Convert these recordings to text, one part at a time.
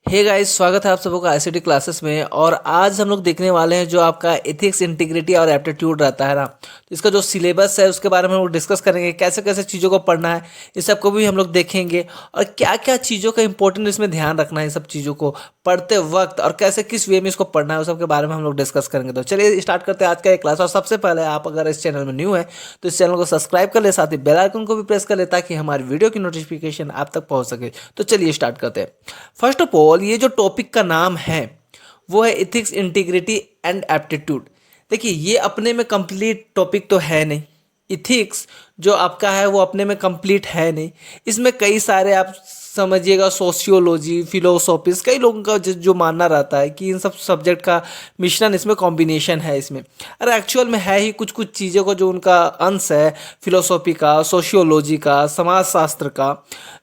Hey guys, स्वागत है आप सबों का आईसीटी क्लासेस में। और आज हम लोग देखने वाले हैं जो आपका एथिक्स, इंटीग्रिटी और एप्टीट्यूड रहता है ना, तो इसका जो सिलेबस है उसके बारे में हम लोग डिस्कस करेंगे। कैसे कैसे चीज़ों को पढ़ना है इस सब को भी हम लोग देखेंगे, और क्या क्या चीज़ों का इंपॉर्टेंट इसमें ध्यान रखना है इन सब चीज़ों को पढ़ते वक्त, और कैसे किस वे में इसको पढ़ना है उस सब के बारे में हम लोग डिस्कस करेंगे। तो चलिए स्टार्ट करते हैं आज का ये क्लास। और सबसे पहले आप अगर इस चैनल में न्यू है तो इस चैनल को सब्सक्राइब कर ले, साथ ही बेल आइकन को भी प्रेस कर ले ताकि हमारी वीडियो की नोटिफिकेशन आप तक पहुंच सके। तो चलिए स्टार्ट करते हैं। फर्स्ट ऑफ ऑल, ये जो टॉपिक का नाम है वो है इथिक्स, इंटीग्रिटी एंड एप्टीट्यूड। देखिए, ये अपने में कंप्लीट टॉपिक तो है नहीं। इथिक्स जो आपका है वो अपने में कंप्लीट है नहीं। इसमें कई सारे आप समझिएगा सोशियोलॉजी, फिलोसॉफीज, कई लोगों का जो मानना रहता है कि इन सब सब्जेक्ट का मिश्रण इसमें कॉम्बिनेशन है इसमें। अरे एक्चुअल में है ही कुछ कुछ चीज़ों का जो उनका अंश है, फिलोसॉफी का, सोशियोलॉजी का, समाजशास्त्र का,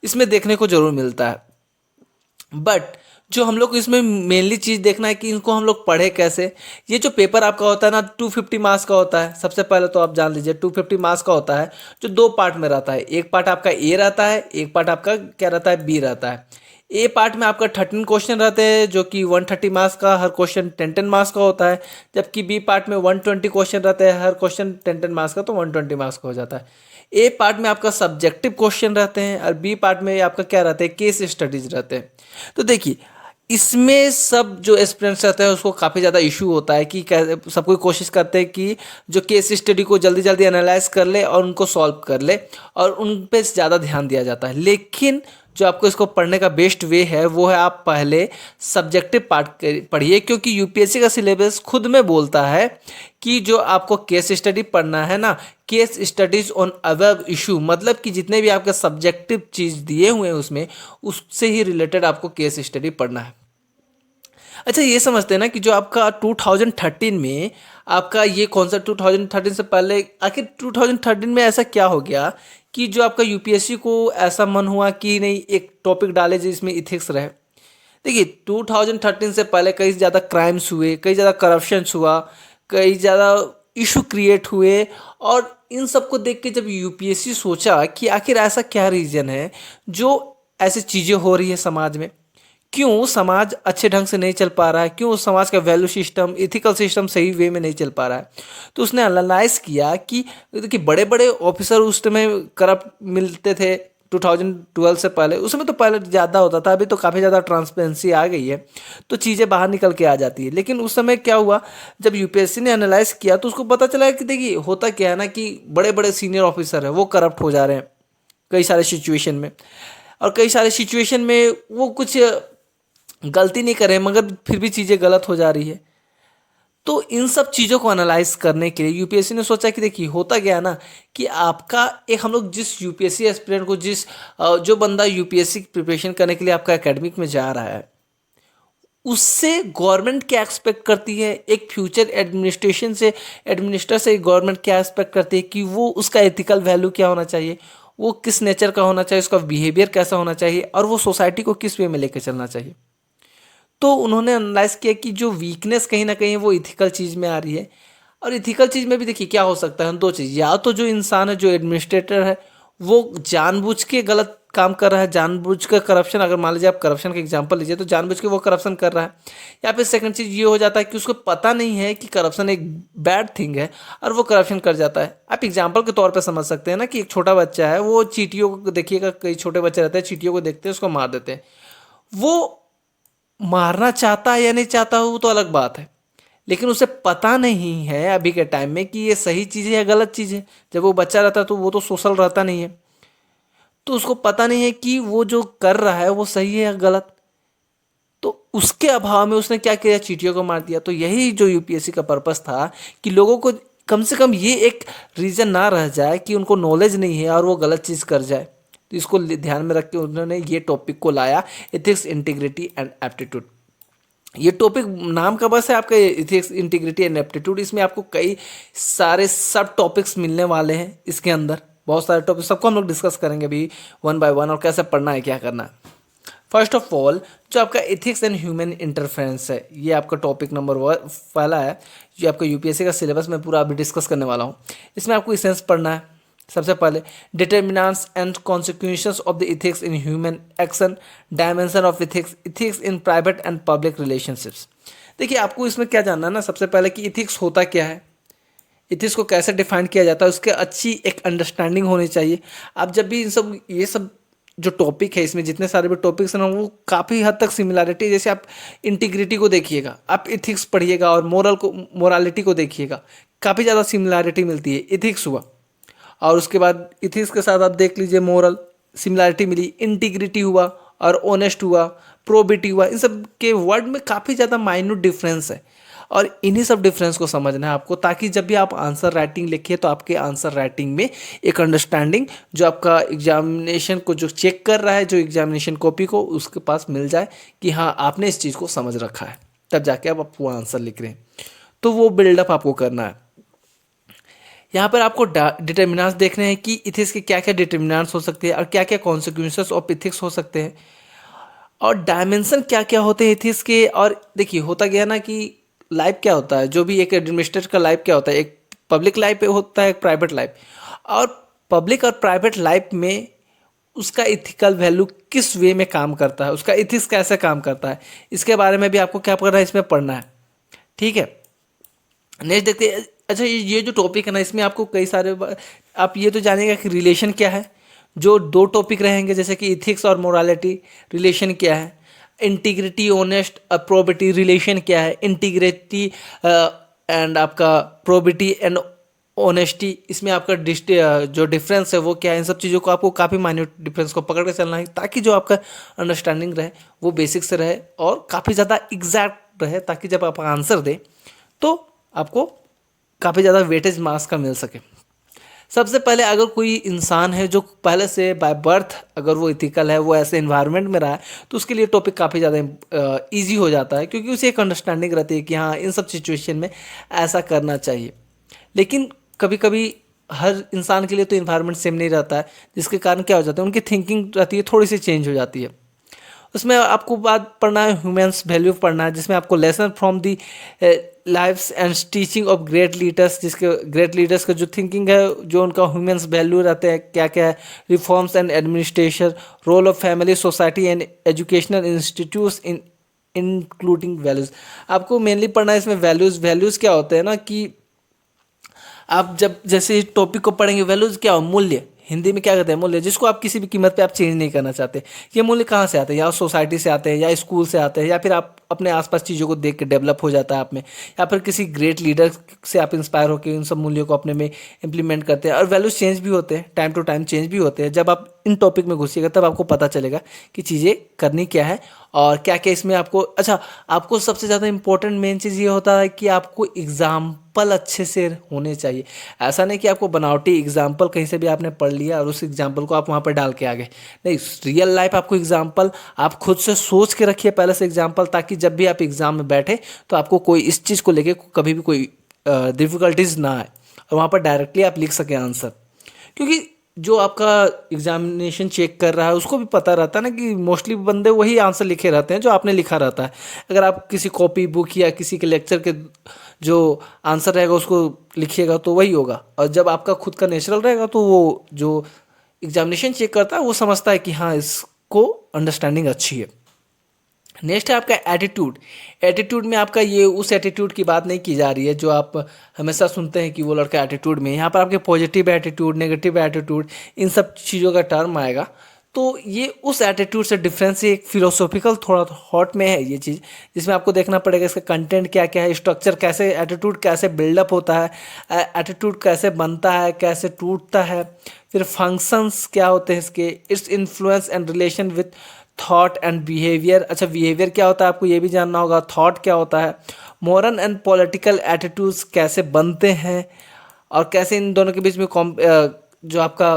इसमें देखने को जरूर मिलता है। बट जो हम लोग को इसमें मेनली चीज़ देखना है कि इनको हम लोग पढ़े कैसे। ये जो पेपर आपका होता है ना, 250 मार्क्स का होता है। सबसे पहले तो आप जान लीजिए 250 मार्क्स का होता है, जो दो पार्ट में रहता है। एक पार्ट आपका ए रहता है, एक पार्ट आपका क्या रहता है, बी रहता है। ए पार्ट में आपका 13 क्वेश्चन रहते हैं जो कि 130 मार्क्स का, हर क्वेश्चन 10-10 मार्क्स का होता है। जबकि बी पार्ट में 120 क्वेश्चन रहते हैं, हर क्वेश्चन 10-10 मार्क्स का, तो 120 मार्क्स का हो जाता है। ए पार्ट में आपका सब्जेक्टिव क्वेश्चन रहते हैं, और बी पार्ट में आपका क्या रहते हैं, केस स्टडीज रहते हैं। तो देखिए, इसमें सब जो एस्पिरेंट्स रहते हैं उसको काफ़ी ज़्यादा इशू होता है कि सब कोई कोशिश करते हैं कि जो केस स्टडी को जल्दी जल्दी एनालाइज कर ले और उनको सॉल्व कर ले, और उन पे ज़्यादा ध्यान दिया जाता है। लेकिन जो आपको इसको पढ़ने का बेस्ट वे है वो है आप पहले सब्जेक्टिव पार्ट पढ़िए, क्योंकि यूपीएससी का सिलेबस खुद में बोलता है कि जो आपको केस स्टडी पढ़ना है ना, case studies on above issue, मतलब कि जितने भी आपके सब्जेक्टिव चीज़ दिए हुए हैं उसमें, उससे ही रिलेटेड आपको केस स्टडी पढ़ना है। अच्छा, ये समझते हैं ना कि जो आपका 2013 में आपका ये कॉन्सेप्ट, 2013 से पहले आखिर 2013 में ऐसा क्या हो गया कि जो आपका यूपीएससी को ऐसा मन हुआ कि नहीं एक टॉपिक डाले जिसमें इथिक्स रहे। देखिए, 2013 से पहले कई ज़्यादा क्राइम्स हुए, कई ज़्यादा करप्शंस हुआ, कई ज़्यादा इशू क्रिएट हुए। और इन सबको देख के जब यूपीएससी सोचा कि आखिर ऐसा क्या रीज़न है जो ऐसी चीज़ें हो रही है समाज में, क्यों समाज अच्छे ढंग से नहीं चल पा रहा है, क्यों समाज का वैल्यू सिस्टम, इथिकल सिस्टम सही वे में नहीं चल पा रहा है। तो उसने एनालाइज किया कि देखिए, बड़े बड़े ऑफिसर उस समय करप्ट मिलते थे 2012 से पहले। उस समय तो पहले ज़्यादा होता था, अभी तो काफ़ी ज़्यादा ट्रांसपेरेंसी आ गई है, तो चीज़ें बाहर निकल के आ जाती है। लेकिन उस समय क्या हुआ, जब यूपीएससी ने एनालाइज किया तो उसको पता चला कि देखिए होता क्या है ना, कि बड़े बड़े सीनियर ऑफिसर हैं वो करप्ट हो जा रहे हैं कई सारे सिचुएशन में। और कई सारे सिचुएशन में वो कुछ गलती नहीं कर रहे मगर फिर भी चीज़ें गलत हो जा रही है। तो इन सब चीज़ों को एनालाइज करने के लिए यूपीएससी ने सोचा कि देखिए होता क्या है ना, कि आपका एक, हम लोग जिस यूपीएससी एस्पिरेंट को, जो बंदा यूपीएससी की प्रिपरेशन करने के लिए आपका एकेडमिक में जा रहा है, उससे गवर्नमेंट क्या एक्सपेक्ट करती है, एक फ्यूचर एडमिनिस्ट्रेशन से, एडमिनिस्टर से गवर्नमेंट क्या एक्सपेक्ट करती है कि वो उसका एथिकल वैल्यू क्या होना चाहिए, वो किस नेचर का होना चाहिए, उसका बिहेवियर कैसा होना चाहिए, और वो सोसाइटी को किस वे में लेकर चलना चाहिए। तो उन्होंने एनालाइज किया कि जो वीकनेस कहीं ना कहीं वो इथिकल चीज़ में आ रही है। और इथिकल चीज़ में भी देखिए क्या हो सकता है, दो चीज़, या तो जो इंसान है, जो एडमिनिस्ट्रेटर है, वो जानबूझ के गलत काम कर रहा है, जानबूझ के करप्शन, अगर मान लीजिए आप करप्शन का एग्जांपल लीजिए तो जानबूझ के वो करप्शन कर रहा है। या फिर सेकंड चीज़ ये हो जाता है कि उसको पता नहीं है कि करप्शन एक बैड थिंग है और वो करप्शन कर जाता है। आप एग्जाम्पल के तौर पर समझ सकते हैं ना, कि एक छोटा बच्चा है, वो चींटियों को देखिएगा, कई छोटे बच्चे रहते हैं चींटियों को देखते हैं उसको मार देते हैं। वो मारना चाहता है या नहीं चाहता वो तो अलग बात है, लेकिन उसे पता नहीं है अभी के टाइम में कि ये सही चीज़ है या गलत चीज़ है। जब वो बच्चा रहता है तो वो तो सोशल रहता नहीं है, तो उसको पता नहीं है कि वो जो कर रहा है वो सही है या गलत। तो उसके अभाव में उसने क्या किया, चींटियों को मार दिया। तो यही जो यूपीएससी का पर्पस था कि लोगों को कम से कम ये एक रीज़न ना रह जाए कि उनको नॉलेज नहीं है और वो गलत चीज़ कर जाए। तो इसको ध्यान में रख के उन्होंने ये टॉपिक को लाया, एथिक्स, इंटीग्रिटी एंड एप्टीट्यूड। ये टॉपिक नाम का बस है आपका, इथिक्स, इंटीग्रिटी एंड एप्टीट्यूड। इसमें आपको कई सारे सब टॉपिक्स मिलने वाले हैं। इसके अंदर बहुत सारे टॉपिक, सबको हम लोग डिस्कस करेंगे अभी वन बाय वन, और कैसे पढ़ना है, क्या करना है। फर्स्ट ऑफ ऑल, जो आपका एथिक्स एंड ह्यूमन इंटरफेरेंस है, ये आपका टॉपिक नंबर पहला है, जो आपका यूपीएससी का सिलेबस में पूरा अभी डिस्कस करने वाला हूँ। इसमें आपको इसेंस पढ़ना है, सबसे पहले determinants and consequences of the ethics in human action, dimension of ethics, ethics in private and public relationships. देखिए आपको इसमें क्या जानना है ना, सबसे पहले कि इथिक्स होता क्या है, इथिक्स को कैसे डिफाइन किया जाता है, उसके अच्छी एक अंडरस्टैंडिंग होनी चाहिए। आप जब भी इन सब ये सब जो टॉपिक है, इसमें जितने सारे भी टॉपिक्स हैं ना, वो काफ़ी हद तक सिमिलैरिटी, जैसे आप इंटीग्रिटी को देखिएगा, आप इथिक्स पढ़िएगा और मोरालिटी को देखिएगा, काफ़ी ज़्यादा सिमिलैरिटी मिलती है। इथिक्स हुआ और उसके बाद इथिक्स के साथ आप देख लीजिए मोरल सिमिलैरिटी मिली, इंटीग्रिटी हुआ और ऑनेस्ट हुआ, प्रोबिटी हुआ। इन सब के वर्ड में काफ़ी ज़्यादा माइन्यूट डिफरेंस है और इन्हीं सब डिफरेंस को समझना है आपको, ताकि जब भी आप आंसर राइटिंग लिखिए तो आपके आंसर राइटिंग में एक अंडरस्टैंडिंग जो आपका एग्जामिनेशन को जो चेक कर रहा है, जो एग्जामिनेशन कॉपी को, उसके पास मिल जाए कि हाँ आपने इस चीज़ को समझ रखा है, तब जाके आप वो आंसर लिख रहे हैं। तो वो बिल्डअप आपको करना है। यहाँ पर आपको डिटर्मिनेंट्स देखने हैं कि इथिक्स के क्या क्या डिटर्मिनेंट्स हो सकते हैं और क्या क्या कॉन्सिक्वेंसेस ऑफ इथिक्स हो सकते हैं, और डायमेंशन क्या क्या होते हैं इथिक्स के। और देखिए होता गया ना कि लाइफ क्या होता है, जो भी एक एडमिनिस्ट्रेटर का लाइफ क्या होता है, एक पब्लिक लाइफ होता है, एक प्राइवेट लाइफ। और पब्लिक और प्राइवेट लाइफ में उसका इथिकल वैल्यू किस वे में काम करता है, उसका इथिक्स कैसे काम करता है, इसके बारे में भी आपको क्या करना है, इसमें पढ़ना है। ठीक है, नेक्स्ट देखते हैं। अच्छा ये जो टॉपिक है ना, इसमें आपको कई सारे आप ये तो जानेगा कि रिलेशन क्या है। जो दो टॉपिक रहेंगे जैसे कि इथिक्स और मोरालिटी, रिलेशन क्या है। इंटीग्रिटी, ऑनेस्ट, प्रोबिटी, रिलेशन क्या है। इंटीग्रिटी एंड आपका प्रोबिटी एंड ऑनेस्टी, इसमें आपका जो डिफरेंस है वो क्या है। इन सब चीज़ों को आपको काफ़ी माइन्यूट डिफरेंस को पकड़ के चलना है, ताकि जो आपका अंडरस्टैंडिंग रहे वो बेसिक से रहे और काफ़ी ज़्यादा एग्जैक्ट रहे, ताकि जब आप आंसर दें तो आपको काफ़ी ज़्यादा वेटेज मार्क्स का मिल सके। सबसे पहले अगर कोई इंसान है जो पहले से बाय बर्थ अगर वो इथिकल है, वो ऐसे इन्वायरमेंट में रहा है, तो उसके लिए टॉपिक काफ़ी ज़्यादा ईजी हो जाता है, क्योंकि उसे एक अंडरस्टैंडिंग रहती है कि हाँ इन सब सिचुएशन में ऐसा करना चाहिए। लेकिन कभी कभी हर इंसान के लिए तो इन्वायरमेंट सेम नहीं रहता है, जिसके कारण क्या हो जाता है, उनकी थिंकिंग रहती है थोड़ी सी चेंज हो जाती है। उसमें आपको बात पढ़ना है ह्यूमन्स वैल्यू पढ़ना है, जिसमें आपको lesson from the lifes and teaching of great leaders, जिसके ग्रेट लीडर्स का जो थिंकिंग है, जो उनका ह्यूमन्स वैल्यू रहते हैं क्या क्या है। Reforms and administration, role of family, society and educational institutes in including values. आपको मेनली पढ़ना है इसमें वैल्यूज़। वैल्यूज़ क्या होते हैं ना कि आप जब जैसे टॉपिक को पढ़ेंगे, वैल्यूज़ क्या हो, मूल्य, हिंदी में क्या कहते हैं, मूल्य, जिसको आप किसी भी कीमत पे आप चेंज नहीं करना चाहते। ये मूल्य कहाँ से आते हैं, या सोसाइटी से आते हैं, या स्कूल से आते हैं, या फिर आप अपने आसपास चीज़ों को देख के डेवलप हो जाता है आप में, या फिर किसी ग्रेट लीडर से आप इंस्पायर होकर इन सब मूल्यों को अपने में इंप्लीमेंट करते हैं। और वैल्यूज चेंज भी होते हैं, टाइम टू टाइम चेंज भी होते हैं। जब आप इन टॉपिक में घुसिएगा तब आपको पता चलेगा कि चीज़ें करनी क्या है और क्या क्या इसमें आपको। अच्छा, आपको सबसे ज़्यादा इंपॉर्टेंट मेन चीज़ ये होता है कि आपको एग्जाम्पल अच्छे से होने चाहिए। ऐसा नहीं कि आपको बनावटी एग्जाम्पल कहीं से भी आपने पढ़ लिया और उस एग्जाम्पल को आप वहाँ पर डाल के आ गए, नहीं। रियल लाइफ आपको एग्जाम्पल आप खुद से सोच के रखिए पहले से एग्जाम्पल, ताकि जब भी आप एग्जाम में बैठे तो आपको कोई इस चीज़ को लेके कभी भी कोई डिफ़िकल्टीज ना आए और वहाँ पर डायरेक्टली आप लिख सकें आंसर। क्योंकि जो आपका एग्जामिनेशन चेक कर रहा है उसको भी पता रहता है ना कि मोस्टली बंदे वही आंसर लिखे रहते हैं जो आपने लिखा रहता है। अगर आप किसी कॉपी बुक या किसी के लेक्चर के जो आंसर रहेगा उसको लिखिएगा तो वही होगा, और जब आपका खुद का नेचुरल रहेगा तो वो जो एग्जामिनेशन चेक करता है वो समझता है कि हाँ इसको अंडरस्टैंडिंग अच्छी है। नेक्स्ट है आपका एटीट्यूड। एटीट्यूड में आपका ये उस एटीट्यूड की बात नहीं की जा रही है जो आप हमेशा सुनते हैं कि वो लड़का एटीट्यूड में। यहाँ पर आपके पॉजिटिव एटीट्यूड, नेगेटिव एटीट्यूड, इन सब चीज़ों का टर्म आएगा। तो ये उस एटीट्यूड से डिफरेंस, एक फिलोसॉफिकल थोड़ा हॉट में है ये चीज़, जिसमें आपको देखना पड़ेगा इसका कंटेंट क्या क्या है, स्ट्रक्चर कैसे, एटीट्यूड कैसे बिल्डअप होता है, एटीट्यूड कैसे बनता है, कैसे टूटता है, फिर फंक्शंस क्या होते हैं इसके, its influence and relation with thought and behaviour. अच्छा, बिहेवियर क्या होता है आपको ये भी जानना होगा, थॉट क्या होता है, मॉरल एंड पॉलिटिकल एटीट्यूड्स कैसे बनते हैं और कैसे इन दोनों के बीच में जो आपका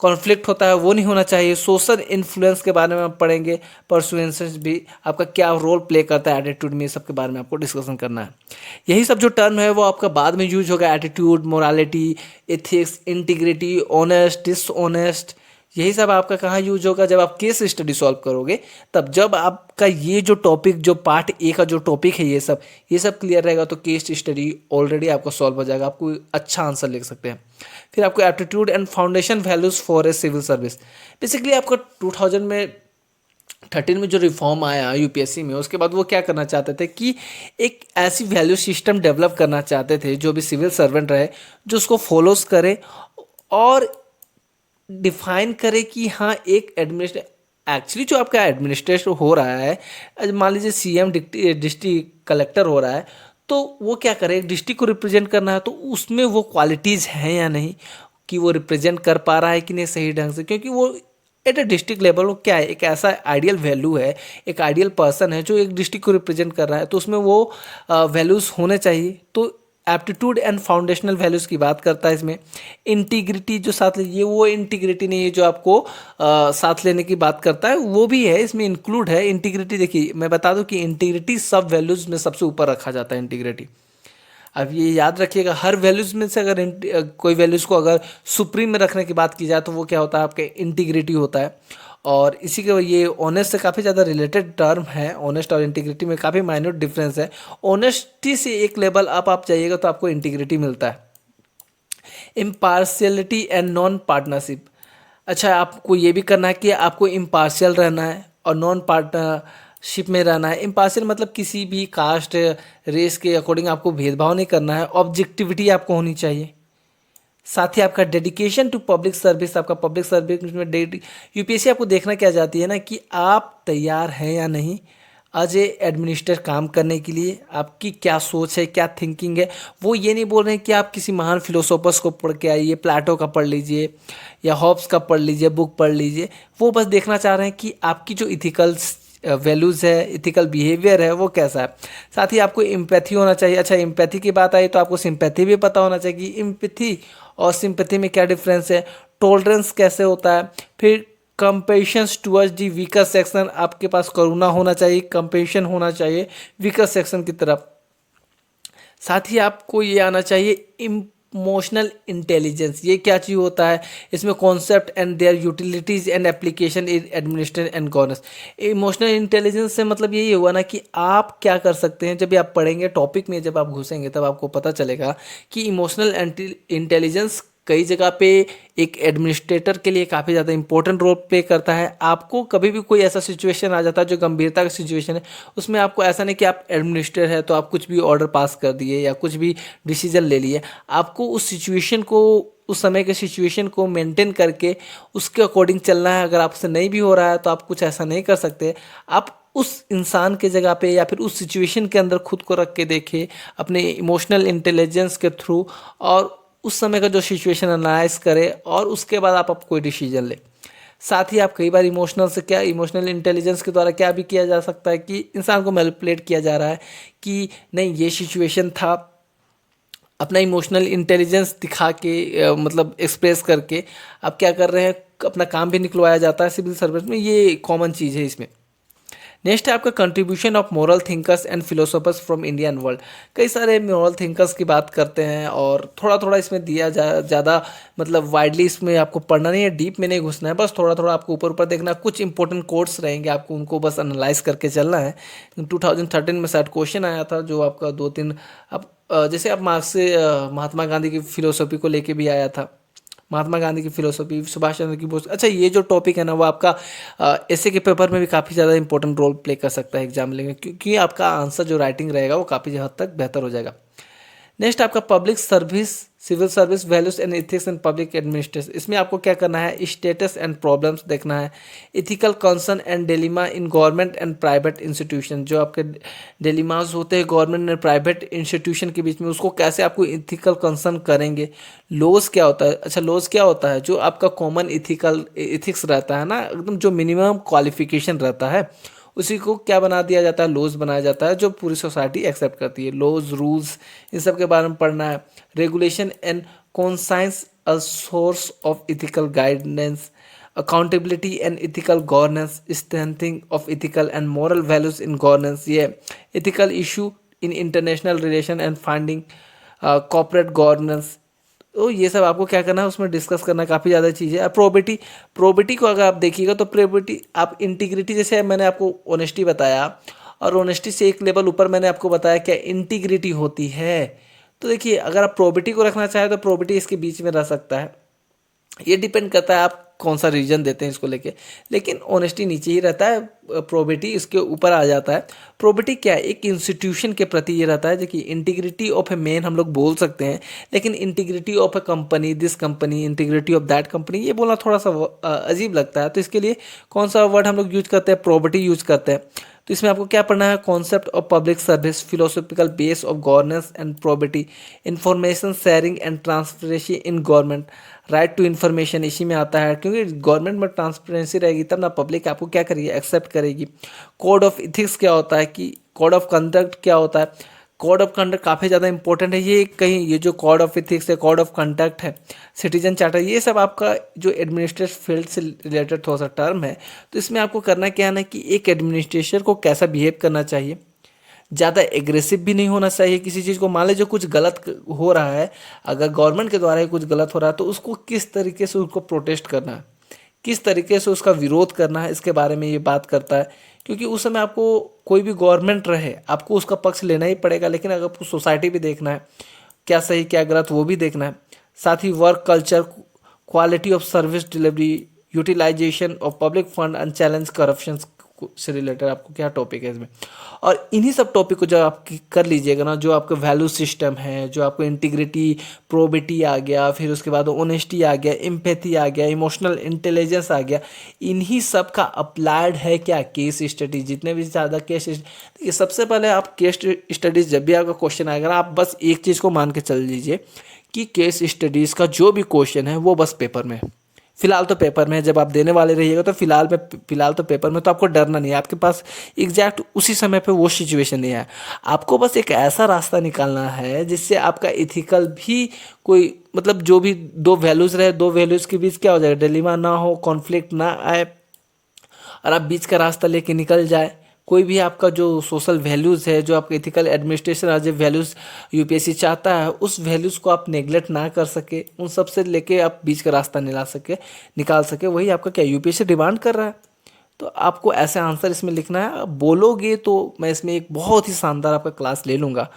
कॉन्फ्लिक्ट होता है वो नहीं होना चाहिए। सोशल इन्फ्लुएंस के बारे में आप पढ़ेंगे, परसुएंसेस भी आपका क्या रोल प्ले करता है एटीट्यूड में, सब के बारे में आपको डिस्कशन करना है। यही सब जो टर्म है वो आपका बाद में यूज होगा, attitude, morality, ethics, integrity, honest, dishonest, यही सब आपका कहाँ यूज होगा, जब आप केस स्टडी सॉल्व करोगे, तब जब आपका ये जो टॉपिक, जो पार्ट ए का जो टॉपिक है, ये सब क्लियर रहेगा तो केस स्टडी ऑलरेडी आपका सॉल्व हो जाएगा, आपको अच्छा आंसर लिख सकते हैं। फिर आपको aptitude and foundation values for a civil service, basically आपका 2013 में जो रिफॉर्म आया यूपीएससी में, उसके बाद वो क्या करना चाहते थे कि एक ऐसी वैल्यू सिस्टम डेवलप करना चाहते थे जो भी सिविल सर्वेंट रहे जो उसको फॉलोज करे और डिफाइन करे कि हाँ एक एक्चुअली जो आपका एडमिनिस्ट्रेशन हो रहा है, मान लीजिए सीएम डिस्ट्रिक्ट कलेक्टर हो रहा है, तो वो क्या करे, एक डिस्ट्रिक्ट को रिप्रेजेंट करना है तो उसमें वो क्वालिटीज़ हैं या नहीं, कि वो रिप्रेजेंट कर पा रहा है कि नहीं सही ढंग से, क्योंकि वो एट अ डिस्ट्रिक्ट लेवल वो क्या है, एक ऐसा आइडियल वैल्यू है, एक आइडियल पर्सन है जो एक डिस्ट्रिक्ट को रिप्रेजेंट कर रहा है, तो उसमें वो वैल्यूज़ होने चाहिए। तो एप्टीट्यूड एंड फाउंडेशनल वैल्यूज़ की बात करता है इसमें। इंटीग्रिटी जो साथ ये वो इंटीग्रिटी नहीं है जो आपको साथ लेने की बात करता है, वो भी है इसमें इंक्लूड है। इंटीग्रिटी देखिए मैं बता दूं कि इंटीग्रिटी सब वैल्यूज़ में सबसे ऊपर रखा जाता है इंटीग्रिटी। अब ये याद रखिएगा, हर वैल्यूज़ में से अगर कोई वैल्यूज़ को अगर सुप्रीम में रखने की बात की जाए तो वो क्या होता है, आपके इंटीग्रिटी होता है। और इसी के ये ऑनेस्ट से काफ़ी ज़्यादा रिलेटेड टर्म है, ऑनेस्ट और इंटीग्रिटी में काफ़ी माइन्यूट डिफरेंस है। ऑनेस्टी से एक लेवल अप आप जाइएगा तो आपको इंटीग्रिटी मिलता है। इम्पार्शियलिटी एंड नॉन पार्टनरशिप, अच्छा आपको ये भी करना है कि आपको इम्पार्शियल रहना है और नॉन पार्टनरशिप में रहना है। इम्पार्शियल मतलब किसी भी कास्ट रेस के अकॉर्डिंग आपको भेदभाव नहीं करना है, ऑब्जेक्टिविटी आपको होनी चाहिए। साथ ही आपका डेडिकेशन टू पब्लिक सर्विस, आपका पब्लिक सर्विस में यूपीएससी आपको देखना क्या चाहती है ना, कि आप तैयार हैं या नहीं एज ए एडमिनिस्ट्रेटर काम करने के लिए, आपकी क्या सोच है, क्या थिंकिंग है। वो ये नहीं बोल रहे हैं कि आप किसी महान फिलोसोफर्स को पढ़ के आइए, प्लेटो का पढ़ लीजिए या हॉब्स का पढ़ लीजिए, बुक पढ़ लीजिए। वो बस देखना चाह रहे हैं कि आपकी जो इथिकल वैल्यूज़ है, इथिकल बिहेवियर है, वो कैसा है। साथ ही आपको एम्पैथी होना चाहिए। अच्छा एम्पैथी की बात आई तो आपको सिंपैथी भी पता होना चाहिए कि एम्पैथी और सिंपैथी में क्या डिफरेंस है, टॉलरेंस कैसे होता है। फिर कंपेशंस टुवर्ड्स दी वीकर सेक्शन, आपके पास करुणा होना चाहिए, कंपेशन होना चाहिए वीकर सेक्शन की तरफ। साथ ही आपको ये आना चाहिए इमोशनल इंटेलिजेंस, ये क्या चीज़ होता है, इसमें concept and their utilities and application in administration and governance. Emotional intelligence से मतलब यही हुआ ना कि आप क्या कर सकते हैं, जब भी आप पढ़ेंगे टॉपिक में, जब आप घुसेंगे तब आपको पता चलेगा कि इमोशनल इंटेलिजेंस कई जगह पे एक एडमिनिस्ट्रेटर के लिए काफ़ी ज़्यादा इंपॉर्टेंट रोल प्ले करता है। आपको कभी भी कोई ऐसा सिचुएशन आ जाता है जो गंभीरता का सिचुएशन है, उसमें आपको ऐसा नहीं कि आप एडमिनिस्ट्रेटर है तो आप कुछ भी ऑर्डर पास कर दिए या कुछ भी डिसीजन ले लिए। आपको उस सिचुएशन को, उस समय के सिचुएशन को मेंटेन करके उसके अकॉर्डिंग चलना है। अगर आपसे नहीं भी हो रहा है तो आप कुछ ऐसा नहीं कर सकते। आप उस इंसान के जगह पे या फिर उस सिचुएशन के अंदर खुद को रख के देखें अपने इमोशनल इंटेलिजेंस के थ्रू, और उस समय का जो सिचुएशन एनालाइज करे और उसके बाद आप कोई डिसीजन ले। साथ ही आप कई बार इमोशनल इंटेलिजेंस के द्वारा क्या भी किया जा सकता है कि इंसान को मैनिपुलेट किया जा रहा है कि नहीं ये सिचुएशन था, अपना इमोशनल इंटेलिजेंस दिखा के मतलब एक्सप्रेस करके आप क्या कर रहे हैं, अपना काम भी निकलवाया जाता है सिविल सर्विस में। ये कॉमन चीज़ है इसमें। नेक्स्ट है आपका contribution of moral thinkers and philosophers from Indian world. कई सारे मोरल थिंकर्स की बात करते हैं और थोड़ा थोड़ा इसमें दिया ज़्यादा मतलब वाइडली इसमें आपको पढ़ना नहीं है, डीप में नहीं घुसना है, बस थोड़ा थोड़ा आपको ऊपर ऊपर देखना। कुछ इंपॉर्टेंट कोट्स रहेंगे, आपको उनको बस एनालाइज करके चलना है। 2013 में शायद क्वेश्चन आया था जो आपका 2-3 आप जैसे आप मार्क्स से महात्मा गांधी की फिलोसॉफी को लेके भी आया था, महात्मा गांधी की फिलोसॉफी, सुभाष चंद्र की बोस। अच्छा ये जो टॉपिक है ना वो आपका ऐसे के पेपर में भी काफ़ी ज़्यादा इंपॉर्टेंट रोल प्ले कर सकता है एग्जाम लेंगे, क्योंकि आपका आंसर जो राइटिंग रहेगा वो काफ़ी हद तक बेहतर हो जाएगा। नेक्स्ट आपका public service, civil service values and ethics and public administration. इसमें आपको क्या करना है, स्टेटस एंड प्रॉब्लम्स देखना है, ethical concern and dilemma in government and private institution. जो आपके डिलेमास होते हैं गवर्नमेंट एंड प्राइवेट इंस्टीट्यूशन के बीच में, उसको कैसे आपको इथिकल कंसर्न करेंगे। लॉज क्या होता है, अच्छा लॉज क्या होता है, जो आपका कॉमन इथिक्स रहता है ना, एकदम जो मिनिमम क्वालिफिकेशन रहता है उसी को क्या बना दिया जाता है, लॉज बनाया जाता है, जो पूरी सोसाइटी एक्सेप्ट करती है। लॉज, रूल्स, इन सब के बारे में पढ़ना है। Regulation and conscience a source of ethical guidance, accountability and ethical governance, strengthening of ethical and moral values in governance. ये ethical issue in international relation and finding corporate governance. तो ये सब आपको क्या करना है, उसमें डिस्कस करना है, काफ़ी ज़्यादा चीज़ें। अब प्रोबेटी को अगर आप देखिएगा तो प्रोबेटी आप इंटीग्रिटी, जैसे मैंने आपको ऑनेस्टी बताया, और ऑनेस्टी से एक लेवल ऊपर मैंने आपको बताया क्या इंटीग्रिटी होती है। तो देखिए, अगर आप प्रोबेटी को रखना चाहें तो प्रोबेटी इसके बीच में रह सकता है। ये डिपेंड करता है आप कौन सा रीजन देते हैं इसको लेके, लेकिन ऑनेस्टी नीचे ही रहता है, प्रोबिटी इसके ऊपर आ जाता है। प्रोबिटी क्या है, एक इंस्टीट्यूशन के प्रति ये रहता है। देखिए, इंटीग्रिटी ऑफ ए मैन हम लोग बोल सकते हैं, लेकिन integrity of A company, this company, integrity of that company, ये बोलना थोड़ा सा अजीब लगता है। तो इसके लिए कौन सा वर्ड हम लोग यूज करते हैं, प्रोबिटी यूज करते हैं। तो इसमें आपको क्या पढ़ना है, concept of public service, philosophical base of governance and probity, information sharing and transparency in government, right to information इसी में आता है, क्योंकि गवर्नमेंट में ट्रांसपेरेंसी रहेगी तब ना पब्लिक आपको क्या करेगी, एक्सेप्ट करेगी। कोड ऑफ इथिक्स क्या होता है, कि कोड ऑफ कंडक्ट क्या होता है। कोड ऑफ कंडक्ट काफ़ी ज़्यादा इंपॉर्टेंट है। ये कहीं ये जो कोड ऑफ इथिक्स है, कोड ऑफ कंडक्ट है, सिटीजन चार्टर, ये सब आपका जो एडमिनिस्ट्रेटिव फील्ड से रिलेटेड थोड़ा सा टर्म है। तो इसमें आपको करना क्या है ना, कि एक एडमिनिस्ट्रेशन को कैसा बिहेव करना चाहिए, ज़्यादा एग्रेसिव भी नहीं होना चाहिए किसी चीज़ को। मान लीजिए कुछ गलत हो रहा है, अगर गवर्नमेंट के द्वारा ही कुछ गलत हो रहा है, तो उसको किस तरीके से उसको प्रोटेस्ट करना है, किस तरीके से उसका विरोध करना है, इसके बारे में ये बात करता है। क्योंकि उस समय आपको कोई भी गवर्नमेंट रहे, आपको उसका पक्ष लेना ही पड़ेगा, लेकिन अगर आपको सोसाइटी भी देखना है, क्या सही क्या गलत वो भी देखना है। साथ ही work culture, quality of service delivery, utilisation of public fund and challenge corruption से रिलेटेड आपको क्या टॉपिक है इसमें। और इन्हीं सब टॉपिक को जब आप कर लीजिएगा ना, जो आपका वैल्यू सिस्टम है, जो आपको इंटीग्रिटी, प्रोबिटी आ गया, फिर उसके बाद ऑनेस्टी आ गया, एम्पैथी आ गया, इमोशनल इंटेलिजेंस आ गया, इन्हीं सब का अप्लाइड है क्या, केस स्टडी। जितने भी ज़्यादा केस, ये सबसे पहले आप केस स्टडीज जब भी आपका क्वेश्चन आएगा, आप बस एक चीज़ को मान के चल लीजिए कि केस स्टडीज़ का जो भी क्वेश्चन है वो बस पेपर में है। फिलहाल तो पेपर में जब आप देने वाले रहिएगा तो फिलहाल तो पेपर में, तो आपको डरना नहीं है। आपके पास एग्जैक्ट उसी समय पे वो सिचुएशन नहीं है। आपको बस एक ऐसा रास्ता निकालना है जिससे आपका इथिकल भी कोई, मतलब जो भी दो वैल्यूज़ रहे, दो वैल्यूज़ के बीच क्या हो जाएगा, डिलेमा ना हो, कॉन्फ्लिक्ट ना आए, और आप बीच का रास्ता लेके निकल जाए। कोई भी आपका जो सोशल वैल्यूज़ है, जो आपका इथिकल एडमिनिस्ट्रेशन और जो वैल्यूज़ यूपीएससी चाहता है, उस वैल्यूज़ को आप नेगलेक्ट ना कर सके, उन सब से लेके आप बीच का रास्ता निकाल सके, वही आपका क्या यूपीएससी डिमांड कर रहा है। तो आपको ऐसे आंसर इसमें लिखना है। आप बोलोगे तो मैं इसमें एक बहुत ही शानदार आपका क्लास ले लूँगा,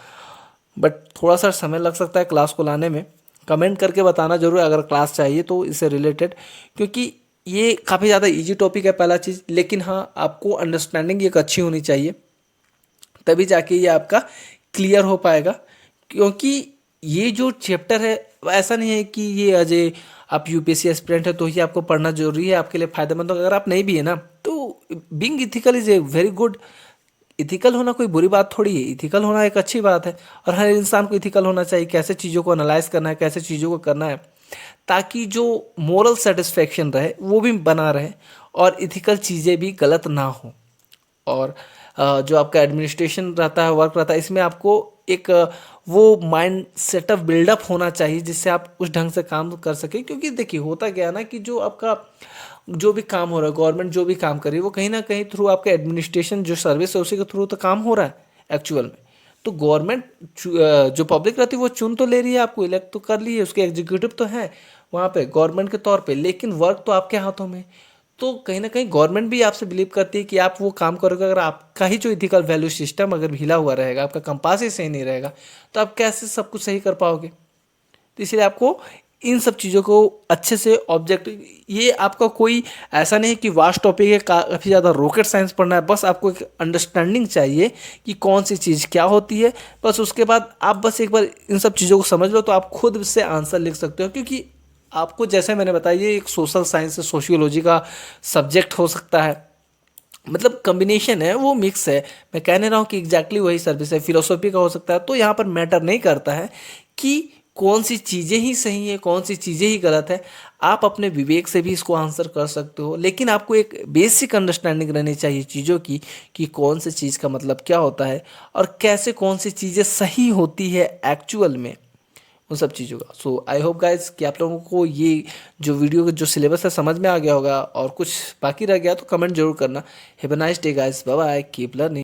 बट थोड़ा सा समय लग सकता है क्लास को लाने में। कमेंट करके बताना जरूर अगर क्लास चाहिए तो इससे रिलेटेड, क्योंकि ये काफ़ी ज़्यादा इजी टॉपिक है पहला चीज़, लेकिन हाँ आपको अंडरस्टैंडिंग एक अच्छी होनी चाहिए, तभी जाके ये आपका क्लियर हो पाएगा। क्योंकि ये जो चैप्टर है, ऐसा नहीं है कि ये अजय आप यूपीएससी एस्पिरेंट है तो ही आपको पढ़ना जरूरी है, आपके लिए फ़ायदेमंद हो। अगर आप नहीं भी है ना, तो being ethical is a very good. Ethical होना कोई बुरी बात थोड़ी है, इथिकल होना एक अच्छी बात है, और हर इंसान को इथिकल होना चाहिए। कैसे चीज़ों को एनालाइज करना है, कैसे चीज़ों को करना है, ताकि जो मोरल सेटिस्फेक्शन रहे वो भी बना रहे, और इथिकल चीज़ें भी गलत ना हो। और जो आपका एडमिनिस्ट्रेशन रहता है, वर्क रहता है, इसमें आपको एक वो माइंड सेटअप बिल्डअप होना चाहिए जिससे आप उस ढंग से काम कर सकें। क्योंकि देखिए होता क्या है ना, कि जो आपका जो भी काम हो रहा है, गवर्नमेंट जो भी काम कर रही है, वो कहीं ना कहीं थ्रू आपका एडमिनिस्ट्रेशन जो सर्विस है उसी के थ्रू तो काम हो रहा है एक्चुअल में। तो गवर्नमेंट जो पब्लिक रहती है वो चुन तो ले रही है, आपको इलेक्ट तो कर ली है, उसके एग्जीक्यूटिव तो है वहाँ पे गवर्नमेंट के तौर पे, लेकिन वर्क तो आपके हाथों में। तो कहीं ना कहीं गवर्नमेंट भी आपसे बिलीव करती है कि आप वो काम करोगे। अगर आपका ही जो इथिकल वैल्यू सिस्टम अगर हिला हुआ रहेगा, आपका कंपास ही सही नहीं रहेगा, तो आप कैसे सब कुछ सही कर पाओगे। तो इसलिए आपको इन सब चीज़ों को अच्छे से ऑब्जेक्ट, ये आपका कोई ऐसा नहीं कि वास्ट टॉपिक है, काफ़ी ज़्यादा रॉकेट साइंस पढ़ना है। बस आपको एक अंडरस्टैंडिंग चाहिए कि कौन सी चीज़ क्या होती है, बस उसके बाद आप बस एक बार इन सब चीज़ों को समझ लो तो आप खुद से आंसर लिख सकते हो। क्योंकि आपको जैसे मैंने बताया, ये एक सोशल साइंस से सोशियोलॉजी का सब्जेक्ट हो सकता है, मतलब कम्बिनेशन है, वो मिक्स है। मैं कहने रहा हूँ कि एग्जैक्टली वही सर्विस है, फिलोसॉफी का हो सकता है। तो यहाँ पर मैटर नहीं करता है कि कौन सी चीज़ें ही सही है, कौन सी चीज़ें ही गलत है। आप अपने विवेक से भी इसको आंसर कर सकते हो, लेकिन आपको एक बेसिक अंडरस्टैंडिंग रहनी चाहिए चीज़ों की, कि कौन सी चीज़ का मतलब क्या होता है और कैसे कौन सी चीज़ें सही होती है एक्चुअल में, उन सब चीज़ों का। सो आई होप गाइज कि आप लोगों को ये जो वीडियो का जो सिलेबस है समझ में आ गया होगा, और कुछ बाकी रह गया तो कमेंट जरूर करना। Have a nice day guys, bye bye, keep learning.